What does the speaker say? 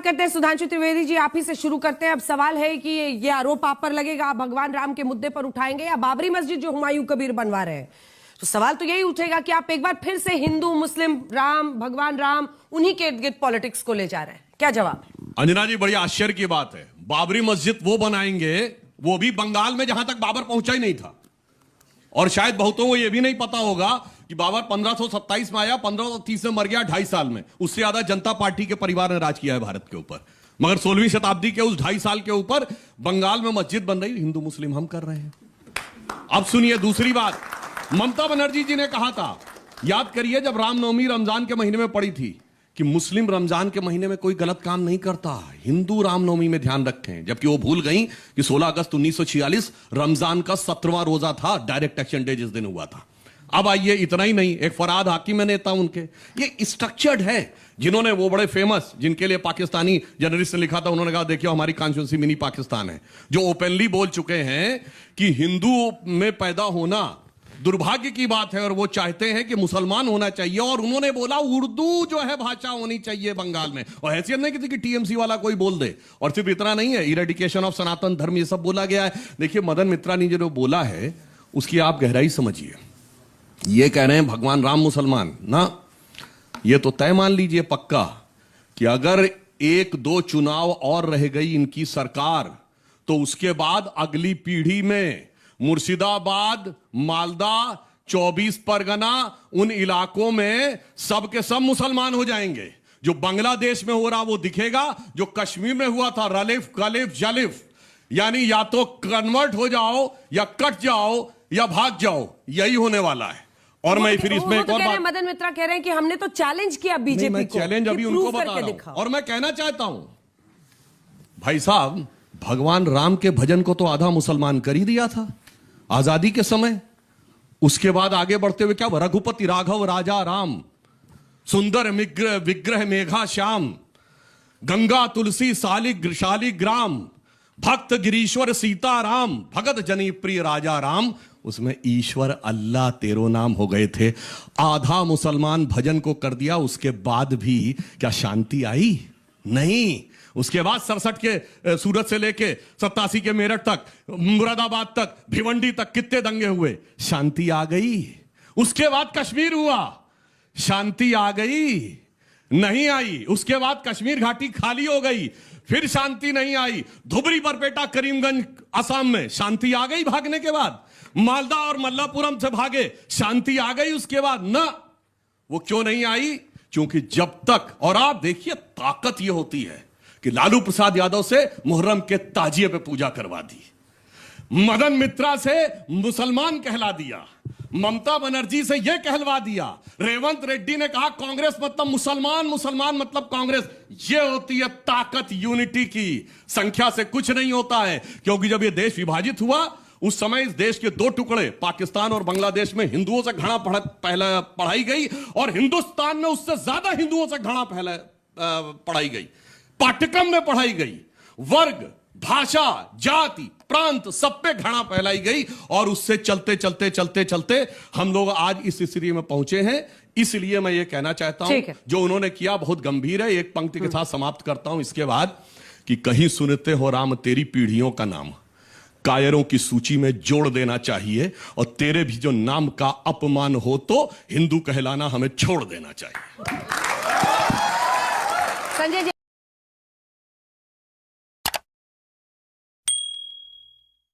करते हैं सुधांशु त्रिवेदी जी, आप ही से शुरू करते हैं। अब सवाल है कि ये आरोप आप पर लगेगा, भगवान राम के मुद्दे पर उठाएंगे या बाबरी मस्जिद जो हुमायूं कबीर बनवा रहे हैं? तो सवाल तो यही उठेगा कि आप एक बार फिर से हिंदू मुस्लिम राम भगवान राम उन्हीं के इर्द गिर्द पॉलिटिक्स को ले जा रहे हैं। क्या जवाब है? अंजना जी, बड़ी आश्चर्य की बात है। बाबरी मस्जिद वो बनाएंगे, वो भी बंगाल में जहां तक बाबर पहुंचा ही नहीं था। और शायद बहुतों को यह भी नहीं पता होगा कि बाबर 1527 में आया, 1530 में मर गया, 2.5 साल में। उससे ज्यादा जनता पार्टी के परिवार ने राज किया है भारत के ऊपर। मगर 16वीं शताब्दी के उस 2.5 साल के ऊपर बंगाल में मस्जिद बन रही, हिंदू मुस्लिम हम कर रहे हैं। अब सुनिए दूसरी बात, ममता बनर्जी जी ने कहा था, याद करिए जब रामनवमी रमजान के महीने में पड़ी थी, कि मुस्लिम रमजान के महीने में कोई गलत काम नहीं करता, हिंदू रामनवमी में ध्यान रखें। जबकि वो भूल गई कि 16 अगस्त 1946 रमजान का 17वां रोजा था, डायरेक्ट एक्शन डे जिस दिन हुआ था। अब आइए, इतना ही नहीं, एक फरहाद हाकिम है नेता उनके, ये स्ट्रक्चर्ड है, जिन्होंने वो बड़े फेमस, जिनके लिए पाकिस्तानी जर्नलिस्ट ने लिखा था, उन्होंने कहा देखिए हमारी कॉन्स्टिट्यूंसी मिनी पाकिस्तान है, जो ओपनली बोल चुके हैं कि हिंदू में पैदा होना दुर्भाग्य की बात है और वो चाहते हैं कि मुसलमान होना चाहिए। और उन्होंने बोला उर्दू जो है भाषा होनी चाहिए बंगाल में, और हैसियत नहीं किसी की टीएमसी वाला कोई बोल दे। और सिर्फ इतना नहीं है, इरेडिकेशन ऑफ सनातन धर्म, ये सब बोला गया है। देखिए मदन मित्रा ने जो बोला है उसकी आप गहराई समझिए। ये कह रहे हैं भगवान राम मुसलमान ना, ये तो तय मान लीजिए पक्का कि अगर 1-2 चुनाव और रह गई इनकी सरकार, तो उसके बाद अगली पीढ़ी में मुर्शिदाबाद, मालदा, 24 परगना, उन इलाकों में सब के सब मुसलमान हो जाएंगे। जो बांग्लादेश में हो रहा वो दिखेगा, जो कश्मीर में हुआ था रलिफ कलिफ जलिफ, यानी या तो कन्वर्ट हो जाओ या कट जाओ या भाग जाओ, यही होने वाला है। और मैं फिर इसमें एक और बात, मदन मित्रा कह रहे हैं कि हमने तो चैलेंज किया बीजेपी को, चैलेंज अभी उनको बता रहा हूं। और मैं कहना चाहता हूं भाई साहब, भगवान राम के भजन को तो आधा मुसलमान कर ही दिया था आजादी के समय। उसके बाद आगे बढ़ते हुए क्या, रघुपति राघव राजा राम, सुंदर विग्रह मेघा श्याम, गंगा तुलसी शालिग्राम, भक्त गिरीश्वर सीता राम, भगत जनी प्रिय राजा राम। उसमें ईश्वर अल्लाह 13 नाम हो गए थे। आधा मुसलमान भजन को कर दिया, उसके बाद भी क्या शांति आई? नहीं। उसके बाद 67 के सूरत से लेके 87 के मेरठ तक, मुरादाबाद तक, भिवंडी तक कितने दंगे हुए, शांति आ गई। उसके बाद कश्मीर हुआ, शांति आ गई? नहीं आई। उसके बाद कश्मीर घाटी खाली हो गई, फिर शांति नहीं आई। धुबरी बरपेटा करीमगंज असम में शांति आ गई भागने के बाद। मालदा और मल्लापुरम से भागे, शांति आ गई उसके बाद? ना। वो क्यों नहीं आई? क्योंकि जब तक, और आप देखिए ताकत ये होती है कि लालू प्रसाद यादव से मुहर्रम के ताजिए पे पूजा करवा दी, मदन मित्रा से मुसलमान कहला दिया, ममता बनर्जी से यह कहलवा दिया, रेवंत रेड्डी ने कहा कांग्रेस मतलब मुसलमान, मुसलमान मतलब कांग्रेस। यह होती है ताकत यूनिटी की। संख्या से कुछ नहीं होता है। क्योंकि जब यह देश विभाजित हुआ, उस समय इस देश के 2 टुकड़े, पाकिस्तान और बांग्लादेश में हिंदुओं से घृणा पढ़ाई गई, और हिंदुस्तान में उससे ज्यादा हिंदुओं से घृणा पढ़ाई गई, पाठ्यक्रम में पढ़ाई गई। वर्ग, भाषा, जाति, प्रांत, सब पे घृणा फैलाई गई। और उससे चलते चलते चलते चलते हम लोग आज इस स्थिति में पहुंचे हैं। इसलिए मैं ये कहना चाहता हूं, जो उन्होंने किया बहुत गंभीर है। एक पंक्ति के साथ समाप्त करता हूं इसके बाद, कि कहीं सुनते हो राम तेरी पीढ़ियों का नाम, कायरों की सूची में जोड़ देना चाहिए, और तेरे भी जो नाम का अपमान हो तो हिंदू कहलाना हमें छोड़ देना चाहिए। संजय जी।